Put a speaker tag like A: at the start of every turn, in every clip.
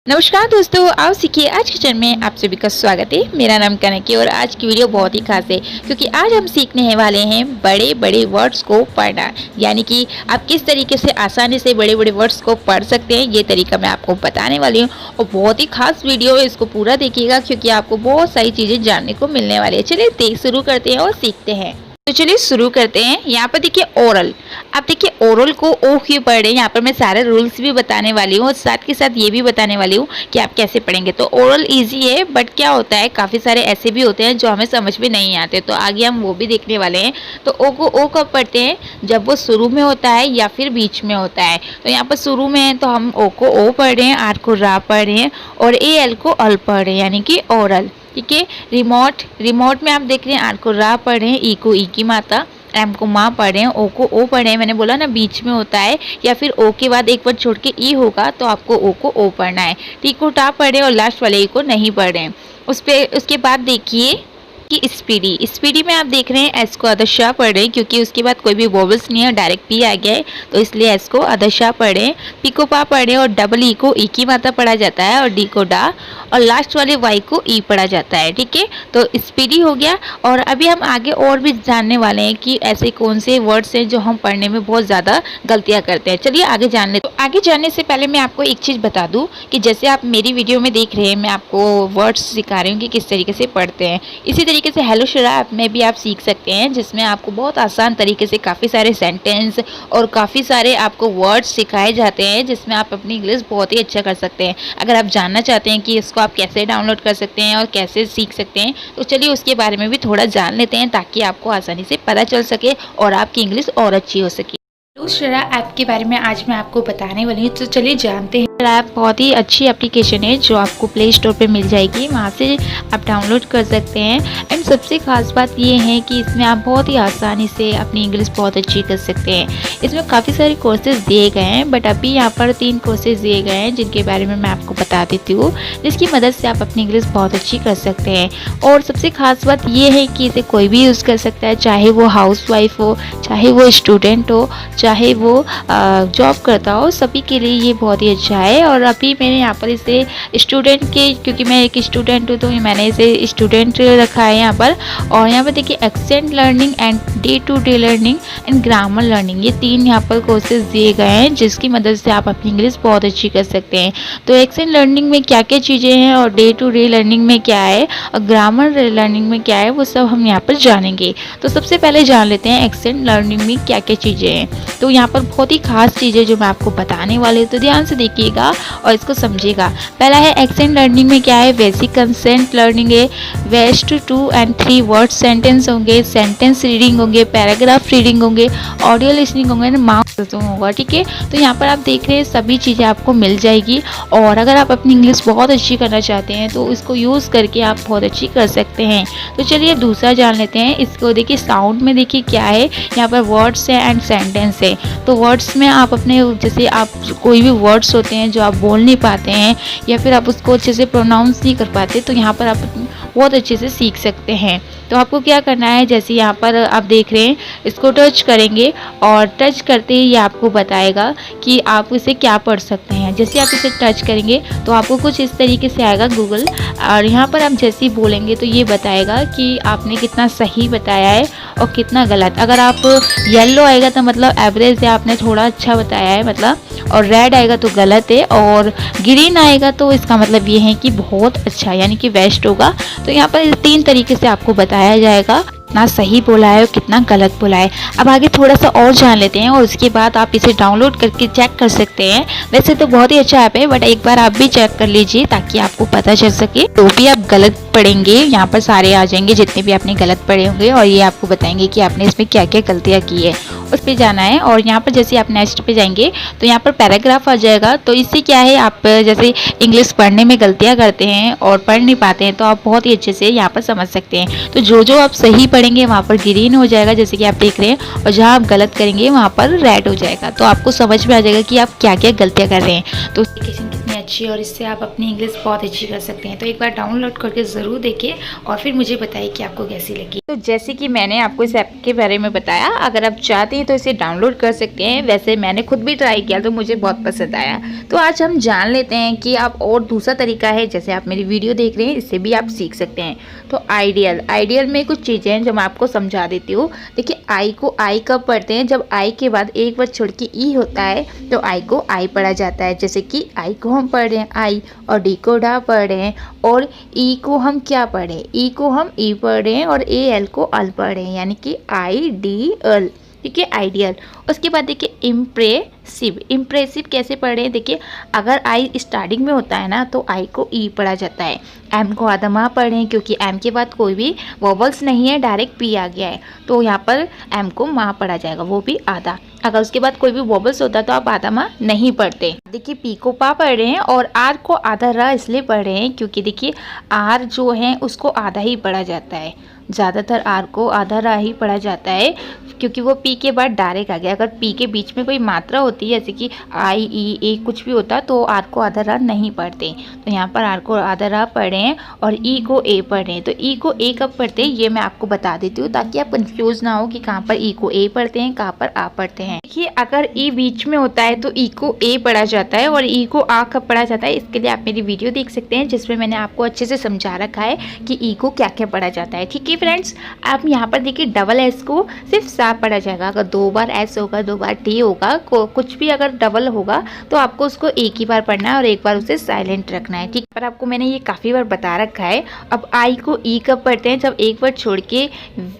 A: नमस्कार दोस्तों, आओ सीखिए आज किचन में आप सभी का स्वागत है। मेरा नाम कनक है और आज की वीडियो बहुत ही खास है क्योंकि आज हम सीखने वाले हैं बड़े बड़े वर्ड्स को पढ़ना, यानी कि आप किस तरीके से आसानी से बड़े बड़े वर्ड्स को पढ़ सकते हैं। ये तरीका मैं आपको बताने वाली हूँ और बहुत ही खास वीडियो है, इसको पूरा देखिएगा क्योंकि आपको बहुत सारी चीज़ें जानने को मिलने वाली है। चलिए शुरू करते हैं और सीखते हैं। तो चलिए शुरू करते हैं। यहाँ पर देखिए ओरल, आप देखिए ओरल को ओ क्यों पढ़ रहे हैं। यहाँ पर मैं सारे रूल्स भी बताने वाली हूँ और साथ के साथ ये भी बताने वाली हूँ कि आप कैसे पढ़ेंगे। तो ओरल इजी है, बट क्या होता है काफ़ी सारे ऐसे भी होते हैं जो हमें समझ में नहीं आते, तो आगे हम वो भी देखने वाले हैं। तो ओ को ओ कब पढ़ते हैं, जब वो शुरू में होता है या फिर बीच में होता है। तो यहाँ पर शुरू में है तो हम ओ को ओ पढ़ रहे हैं, आर को रा पढ़ रहे हैं और ए एल को अल पढ़ रहे हैं, यानी कि ओरल। ठीक है। रिमोट, रिमोट में आप देख रहे हैं आर को रा पढ़ रहे हैं, ई को ई की माता, एम को माँ पढ़ रहे हैं, ओ को ओ पढ़ रहे हैं। मैंने बोला ना बीच में होता है या फिर ओ के बाद एक वर्ड छोड़ के ई होगा तो आपको ओ को ओ पढ़ना है। टी को टा पढ़ रहे हैं और लास्ट वाले ई को नहीं पढ़ रहे हैं। उसके बाद देखिए कि स्पीडी, स्पीडी में आप देख रहे हैं एस को अदशा पढ़ रहे हैं क्योंकि उसके बाद कोई भी वोवल्स नहीं है, डायरेक्ट पी आ गया है तो इसलिए एस को अदशा पढ़ रहे हैं। पी को पा पढ़ रहे हैं और डबल ई को ई की माता पढ़ा जाता है और डी को डा और लास्ट वाले वाई को ई पढ़ा जाता है। ठीक है, तो स्पीडी हो गया। और अभी हम आगे और भी जानने वाले हैं कि ऐसे कौन से वर्ड्स हैं जो हम पढ़ने में बहुत ज़्यादा गलतियाँ करते हैं। चलिए आगे जान लेते हैं। तो आगे जानने से पहले मैं आपको एक चीज़ बता दूँ कि जैसे आप मेरी वीडियो में देख रहे हैं, मैं आपको वर्ड्स सिखा रही हूँ कि किस तरीके से पढ़ते हैं। इसी तरीके से हेलो शरा ऐप में भी आप सीख सकते हैं, जिसमें आपको बहुत आसान तरीके से काफ़ी सारे सेंटेंस और काफ़ी सारे आपको वर्ड्स सिखाए जाते हैं, जिसमें आप अपनी इंग्लिश बहुत ही अच्छा कर सकते हैं। अगर आप जानना चाहते हैं कि इसको आप कैसे डाउनलोड कर सकते हैं और कैसे सीख सकते हैं, तो चलिए उसके बारे में भी थोड़ा जान लेते हैं ताकि आपको आसानी से पता चल सके और आपकी इंग्लिश और अच्छी हो सके। हेलो शरा ऐप के बारे में आज मैं आपको बताने वाली हूँ, तो चलिए जानते हैं। ऐप बहुत ही अच्छी एप्लीकेशन है जो आपको प्ले स्टोर पे मिल जाएगी, वहाँ से आप डाउनलोड कर सकते हैं। एंड सबसे खास बात ये है कि इसमें आप बहुत ही आसानी से अपनी इंग्लिश बहुत अच्छी कर सकते हैं। इसमें काफ़ी सारे कोर्सेज दिए गए हैं, बट अभी यहाँ पर 3 कोर्सेज दिए गए हैं जिनके बारे में मैं आपको बता देती हूँ, जिसकी मदद से आप अपनी इंग्लिश बहुत अच्छी कर सकते हैं। और सबसे खास बात ये है कि इसे कोई भी यूज़ कर सकता है, चाहे वो हाउसवाइफ हो, चाहे वो स्टूडेंट हो, चाहे वो जॉब करता हो, सभी के लिए ये बहुत ही अच्छा है। और अभी मैंने यहाँ पर इसे स्टूडेंट के, क्योंकि मैं एक स्टूडेंट हूँ तो मैंने इसे स्टूडेंट रखा है यहाँ पर। और यहाँ पर देखिए accent learning and day to day learning and grammar learning, ये 3 यहाँ पर कोर्सेज दिए गए हैं जिसकी मदद से आप अपनी इंग्लिश बहुत अच्छी कर सकते हैं। तो एक्सेंट लर्निंग में क्या क्या चीज़ें हैं और डे टू डे लर्निंग में क्या है और ग्रामर लर्निंग में क्या है, वो सब हम यहाँ पर जानेंगे। तो सबसे पहले जान लेते हैं एक्सेंट लर्निंग में क्या क्या चीज़ें हैं। तो यहाँ पर बहुत ही खास चीज़ें जो मैं आपको बताने वाली हूँ, तो ध्यान से देखिएगा और इसको समझिएगा। पहला है एक्सेंट लर्निंग में क्या है, बेसिक कंसेंट लर्निंग है, वेस्ट 2 and 3 वर्ड सेंटेंस होंगे, सेंटेंस रीडिंग होंगे, पैराग्राफ रीडिंग होंगे, ऑडियो लिसनिंग होंगे, माउथ होगा। ठीक है, तो यहाँ पर आप देख रहे हैं सभी चीज़ें आपको मिल जाएगी। और अगर आप अपनी इंग्लिश बहुत अच्छी करना चाहते हैं तो इसको यूज़ करके आप बहुत अच्छी कर सकते हैं। तो चलिए दूसरा जान लेते हैं। इसको देखिए साउंड में देखिए क्या है, यहाँ पर वर्ड्स है एंड सेंटेंस है। तो वर्ड्स में आप अपने, जैसे आप कोई भी वर्ड्स होते हैं जो आप बोल नहीं पाते हैं या फिर आप उसको अच्छे से प्रोनाउंस नहीं कर पाते, तो यहाँ पर आप बहुत अच्छे से सीख सकते हैं। तो आपको क्या करना है, जैसे यहाँ पर आप देख रहे हैं, इसको टच करेंगे और टच करते ही ये आपको बताएगा कि आप इसे क्या पढ़ सकते हैं। जैसे आप इसे टच करेंगे तो आपको कुछ इस तरीके से आएगा गूगल, और यहाँ पर आप जैसे ही बोलेंगे तो ये बताएगा कि आपने कितना सही बताया है और कितना गलत। अगर आप येलो आएगा तो मतलब एवरेज है, आपने थोड़ा अच्छा बताया है मतलब, और रेड आएगा तो गलत है, और ग्रीन आएगा तो इसका मतलब ये है कि बहुत अच्छा, यानी कि बेस्ट होगा। तो यहाँ पर 3 तरीके से आपको बताया जाएगा कितना सही बोला है और कितना गलत बोला है। अब आगे थोड़ा सा और जान लेते हैं और उसके बाद आप इसे डाउनलोड करके चेक कर सकते हैं। वैसे तो बहुत ही अच्छा ऐप है, बट एक बार आप भी चेक कर लीजिए ताकि आपको पता चल सके। तो भी आप गलत पढ़ेंगे यहाँ पर सारे आ जाएंगे जितने भी आपने गलत पढ़े होंगे, और ये आपको बताएंगे कि आपने इसमें क्या क्या गलतियाँ की है, उस पर जाना है। और यहाँ पर जैसे आप नेक्स्ट पे जाएंगे तो यहाँ पर पैराग्राफ आ जाएगा। तो इससे क्या है, आप जैसे इंग्लिश पढ़ने में गलतियाँ करते हैं और पढ़ नहीं पाते हैं तो आप बहुत ही अच्छे से यहाँ पर समझ सकते हैं। तो जो आप सही पढ़ेंगे वहाँ पर ग्रीन हो जाएगा जैसे कि आप देख रहे हैं, और जहाँ आप गलत करेंगे वहाँ पर रेड हो जाएगा। तो आपको समझ में आ जाएगा कि आप क्या क्या गलतियाँ कर रहे हैं। तो एप्लीकेशन कितनी अच्छी है और इससे आप अपनी इंग्लिश बहुत अच्छी कर सकते हैं। तो एक बार डाउनलोड करके ज़रूर देखिए और फिर मुझे बताइए कि आपको कैसी लगी। तो जैसे कि मैंने आपको इस ऐप के बारे में बताया, अगर आप चाहते हैं तो इसे डाउनलोड कर सकते हैं। वैसे मैंने खुद भी ट्राई किया तो मुझे बहुत पसंद आया। तो आज हम जान लेते हैं कि आप और दूसरा तरीका है, जैसे आप मेरी वीडियो देख रहे हैं, इससे भी आप सीख सकते हैं। तो आइडियल में कुछ चीज़ें हैं जो मैं आपको समझा देती हूँ। देखिए, आई को आई कब पढ़ते हैं? जब आई के बाद एक वर्ड छोड़ के ई होता है तो आई को आई पढ़ा जाता है। जैसे कि आई को हम पढ़ रहे हैं आई, और डी को डा पढ़ रहे हैं, और ई को हम क्या पढ़ रहे हैं? ई को हम ई पढ़ रहे हैं, और ए एल को अल पढ़ रहे हैं, यानी कि आई डी एल। ठीक है, आइडियल। उसके बाद देखिए इम्प्रेसिव कैसे पढ़ रहे हैं? देखिए, अगर आई स्टार्टिंग में होता है ना तो आई को ई पढ़ा जाता है। एम को आधा माँ पढ़ रहे हैं क्योंकि एम के बाद कोई भी वॉवल्स नहीं है, डायरेक्ट पी आ गया है, तो यहाँ पर एम को माँ पढ़ा जाएगा, वो भी आधा। अगर उसके बाद कोई भी वॉवल्स होता तो आप आधा माँ नहीं पढ़ते। देखिए, पी को पा पढ़ रहे हैं और आर को आधा रा इसलिए पढ़ रहे हैं क्योंकि देखिए आर जो है उसको आधा ही पढ़ा जाता है। ज़्यादातर आर को आधा रा ही पढ़ा जाता है क्योंकि वो पी के बाद डायरेक्ट आ गया। अगर पी के बीच में कोई मात्रा होती है, जैसे कि आई ई ए कुछ भी होता, तो आर को आधा रा नहीं पढ़ते। तो यहाँ पर आर को आधा रा पढ़ रहे हैं और ई को ए पढ़ रहे हैं। तो ई को ए कब पढ़ते हैं ये मैं आपको बता देती हूँ, ताकि आप कंफ्यूज ना हो कि कहाँ पर ई को ए पढ़ते हैं, कहाँ पर आ पढ़ते हैं। देखिए, अगर ई बीच में होता है तो ई को ए पढ़ा जाता है, और ई को आ कब पढ़ा जाता है इसके लिए आप मेरी वीडियो देख सकते हैं, जिसमें मैंने आपको अच्छे से समझा रखा है कि ई को क्या क्या पढ़ा जाता है। ठीक है फ्रेंड्स, आप यहाँ पर देखिए डबल एस को सिर्फ सा पढ़ा जाएगा। अगर 2 बार एस होगा, 2 बार टी होगा, कुछ भी अगर डबल होगा तो आपको उसको एक ही बार पढ़ना है और एक बार उसे साइलेंट रखना है। ठीक, पर आपको मैंने ये काफ़ी बार बता रखा है। अब आई को ई कब पढ़ते हैं? जब एक वर्ड छोड़ के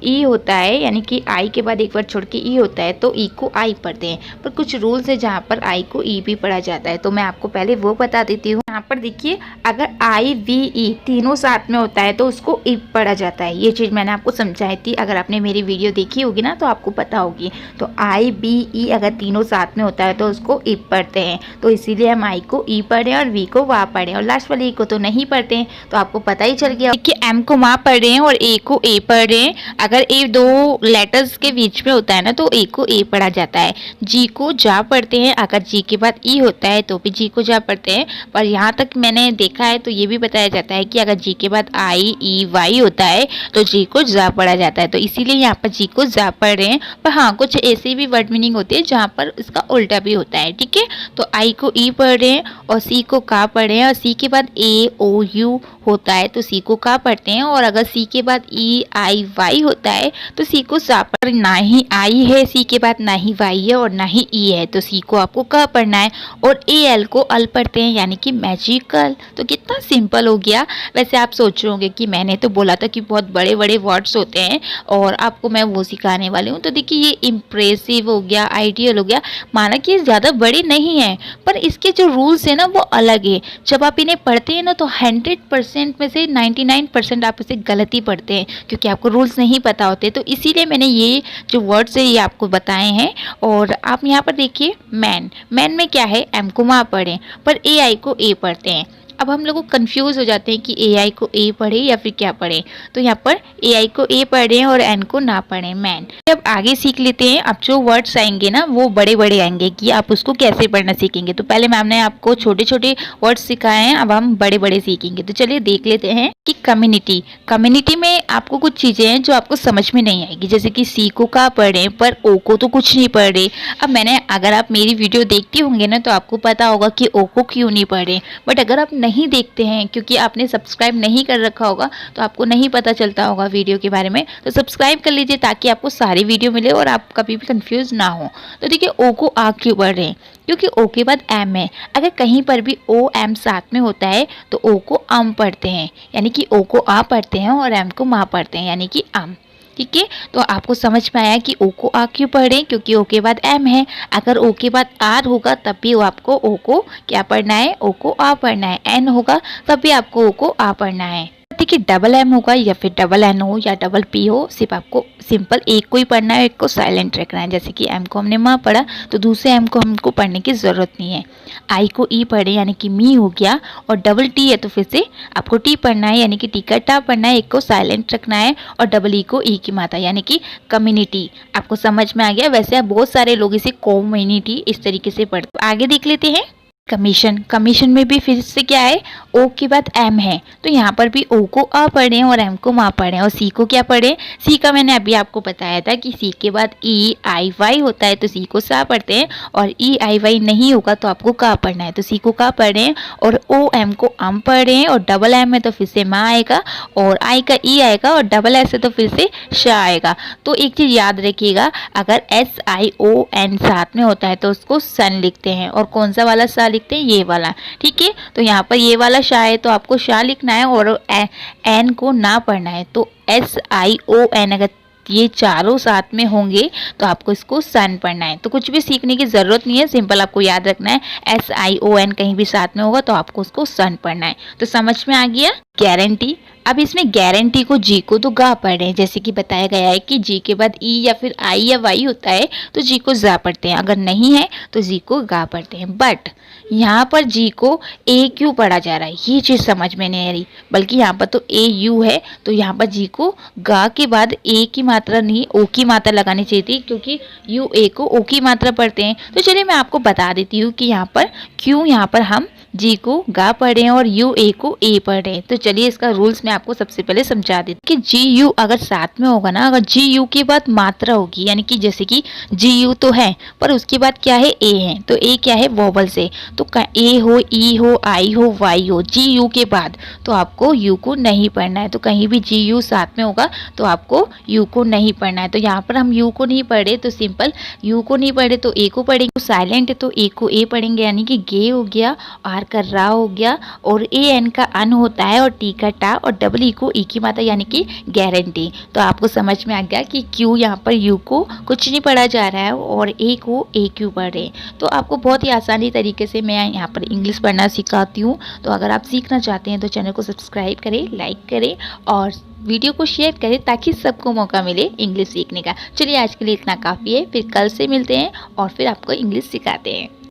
A: ई होता है, यानी कि आई के बाद एक वर्ड छोड़ के ई होता है तो ई को आई पढ़ते हैं। पर कुछ रूल्स है जहाँ पर आई को ई भी पढ़ा जाता है, तो मैं आपको पहले वो बता देती हूँ। यहाँ पर देखिए, अगर आई वी ई तीनों साथ में होता है तो उसको ई पढ़ा जाता है। ये चीज़ मैंने आपको समझाई थी, अगर आपने मेरी वीडियो देखी होगी ना तो आपको पता होगी। तो आई बी ई अगर तीनों साथ में होता है तो उसको ई पढ़ते हैं, तो इसीलिए हम आई को ई पढ़े और वी को वा पढ़े, और लास्ट वाले ई को तो नहीं पढ़ते हैं। तो आपको पता ही चल गया कि एम को माँ पढ़ रहे हैं और ए को ए पढ़ रहे हैं। अगर ए दो लेटर्स के बीच में होता है ना तो ए को ए पढ़ा जाता है। जी को जा पढ़ते हैं, अगर जी के बाद ई होता है तो भी जी को जा पढ़ते हैं। पर यहाँ तक मैंने देखा है तो ये भी बताया जाता है कि अगर जी के बाद आई ई वाई होता है तो जी को जा पढ़ा जाता है, तो इसीलिए यहाँ पर जी को जा पढ़ रहे हैं। पर हाँ, कुछ ऐसे भी वर्ड मीनिंग होती है जहाँ पर इसका उल्टा भी होता है। ठीक है, तो आई को ई पढ़ रहे हैं और सी को का पढ़ रहे हैं, और सी के बाद ए ओ यू होता है तो सी को का पढ़ते हैं, और अगर सी के बाद ई आई वाई होता है तो सी को सा पढ़। ना ही आई है सी के बाद, ना ही वाई है और ना ही ई है, तो सी को आपको का पढ़ना है। और ए एल को अल पढ़ते हैं, यानी कि मैजिकल। तो कितना सिंपल हो गया। वैसे आप सोच रहे होंगे कि मैंने तो बोला था कि बहुत बड़े बड़े वर्ड्स होते हैं और आपको मैं वो सिखाने वाली हूँ। तो देखिए, ये इम्प्रेसिव हो गया, आइडियल हो गया। माना कि ये ज़्यादा बड़े नहीं है, पर इसके जो रूल्स है ना वो अलग है। जब आप इन्हें पढ़ते हैं ना तो 100% में से 99% आप इसे गलत ही पढ़ते हैं, क्योंकि आपको रूल्स नहीं पता होते। तो इसीलिए मैंने ये जो वर्ड्स है ये आपको बताए हैं। और आप यहाँ पर देखिए, मैन में क्या है? एम को माँ पढ़ें, पर ए आई को ए पढ़ते हैं। अब हम लोग कंफ्यूज हो जाते हैं कि ए आई को ए पढ़े या फिर क्या पढ़े। तो यहाँ पर ए आई को ए पढ़ें और एन को ना पढ़ें, मैन। अब आगे सीख लेते हैं। अब जो वर्ड्स आएंगे ना वो बड़े बड़े आएंगे कि आप उसको कैसे पढ़ना सीखेंगे। तो पहले मैम ने आपको छोटे छोटे वर्ड्स सिखाए हैं, अब हम बड़े बड़े सीखेंगे। तो चलिए देख लेते हैं कि कम्युनिटी में आपको कुछ चीज़ें हैं जो आपको समझ में नहीं आएगी, जैसे कि सी को का पढ़ें पर ओ को तो कुछ नहीं पढ़ रहे। अब मैंने, अगर आप मेरी वीडियो देखते होंगे ना तो आपको पता होगा कि ओ को क्यों नहीं पढ़े। बट अगर आप नहीं देखते हैं, क्योंकि आपने सब्सक्राइब नहीं कर रखा होगा तो आपको नहीं पता चलता होगा वीडियो के बारे में, तो सब्सक्राइब कर लीजिए ताकि आपको सारी वीडियो मिले और आप कभी भी कंफ्यूज ना हो। तो देखिए, ओ को आ क्यों पढ़ रहे हैं? क्योंकि ओ के बाद एम है। अगर कहीं पर भी ओ एम साथ में होता है तो ओ को आम पढ़ते हैं, यानी कि ओ को आ पढ़ते हैं और एम को माँ पढ़ते हैं, यानी कि आम। ठीक है, तो आपको समझ में आया कि ओ को आ क्यों पढ़ें? क्योंकि ओ के बाद एम है। अगर ओ के बाद आर होगा तब भी आपको ओ को क्या पढ़ना है? ओ को आ पढ़ना है। एन होगा तब भी आपको ओ को आ पढ़ना है। देखिए, डबल एम होगा या फिर डबल एन हो या डबल पी हो, सिर्फ आपको सिंपल एक को ही पढ़ना है, एक को साइलेंट रखना है। जैसे कि एम को हमने माँ पढ़ा तो दूसरे एम को हमको पढ़ने की ज़रूरत नहीं है। आई को ई पढ़े, यानी कि मी हो गया, और डबल टी है तो फिर से आपको टी पढ़ना है, यानी कि टी का टा पढ़ना है, एक को साइलेंट रखना है, और डबल ई को ई की मात्रा, यानी कि कम्युनिटी। आपको समझ में आ गया। वैसे बहुत सारे लोग इसे कम्युनिटी इस तरीके से पढ़ते। आगे देख लेते हैं। कमीशन, कमीशन में भी फिर से क्या है, ओ के बाद एम है, तो यहाँ पर भी ओ को अ पढ़ें और एम को मा पढ़ें। और सी को क्या पढ़ें, सी का मैंने अभी आपको बताया था कि सी के बाद ई आई वाई होता है तो सी को सा पढ़ते हैं, और ई आई वाई नहीं होगा तो आपको का पढ़ना है, तो सी को का पढ़ें, और ओ एम को अम पढ़ें, और डबल एम है तो फिर से मा आएगा, और आई का ई आएगा, और डबल एस है तो फिर से शा आएगा। तो एक चीज़ याद रखिएगा, अगर एस आई ओ एन साथ में होता है तो उसको सन लिखते हैं, और कौन सा वाला सा लिखते हैं, ये वाला। ठीक है, तो यहाँ पर ये वाला शाह है तो आपको शाह लिखना है, और एन को ना पढ़ना है, तो एस आई ओ एन अगर ये चारों साथ में होंगे तो आपको इसको सन पढ़ना है। तो कुछ भी सीखने की ज़रूरत नहीं है, सिंपल आपको याद रखना है, एस आई ओ एन कहीं भी साथ में होगा तो आपको उसको सन पढ़ना है। तो समझ में आ गया। गारंटी, अब इसमें गारंटी को जी को तो गा पढ़ रहे हैं, जैसे कि बताया गया है कि जी के बाद ई या फिर आई या वाई होता है तो जी को जा पढ़ते हैं, अगर नहीं है तो जी को गा पढ़ते हैं। बट यहाँ पर जी को ए क्यों पढ़ा जा रहा है, ये चीज़ समझ में नहीं आ रही, बल्कि यहाँ पर तो ए यू है, तो यहाँ पर जी को गा के बाद ए की मात्रा नहीं ओ की मात्रा लगानी चाहिए थी, क्योंकि यू ए को ओ की मात्रा पढ़ते हैं। तो चलिए मैं आपको बता देती हूँ कि यहाँ पर क्यों यहाँ पर हम जी को गा पढ़े हैं और यू ए को ए पढ़े हैं। तो चलिए इसका रूल्स मैं आपको सबसे पहले समझा देती हूँ कि जी यू अगर साथ में होगा ना, अगर जी यू के बाद मात्रा होगी, यानी कि जैसे कि जी यू तो है पर उसके बाद क्या है, ए है, तो ए क्या है, वोवल से, तो ए हो, ई हो, आई हो, वाई हो, जी यू के बाद, तो आपको यू को नहीं पढ़ना है। तो कहीं भी जी यू साथ में होगा तो आपको यू को नहीं पढ़ना है। तो यहाँ पर हम यू को नहीं पढ़े तो सिंपल यू को नहीं पढ़े तो ए को पढ़ेंगे, साइलेंट है तो ए को ए पढ़ेंगे, यानी कि गे हो गया, आर का रा हो गया, और ए एन का अन होता है, और टी का टा, और डबल ई को ई की मात्रा, यानी कि गारंटी। तो आपको समझ में आ गया कि क्यों यहाँ पर यू को कुछ नहीं पढ़ा जा रहा है और ए को ए क्यों पढ़ रहे हैं। तो आपको बहुत ही आसानी तरीके से मैं यहाँ पर इंग्लिश पढ़ना सिखाती हूँ। तो अगर आप सीखना चाहते हैं तो चैनल को सब्सक्राइब करें, लाइक करें और वीडियो को शेयर करें ताकि सबको मौका मिले इंग्लिश सीखने का। चलिए आज के लिए इतना काफ़ी है, फिर कल से मिलते हैं और फिर आपको इंग्लिश सिखाते हैं।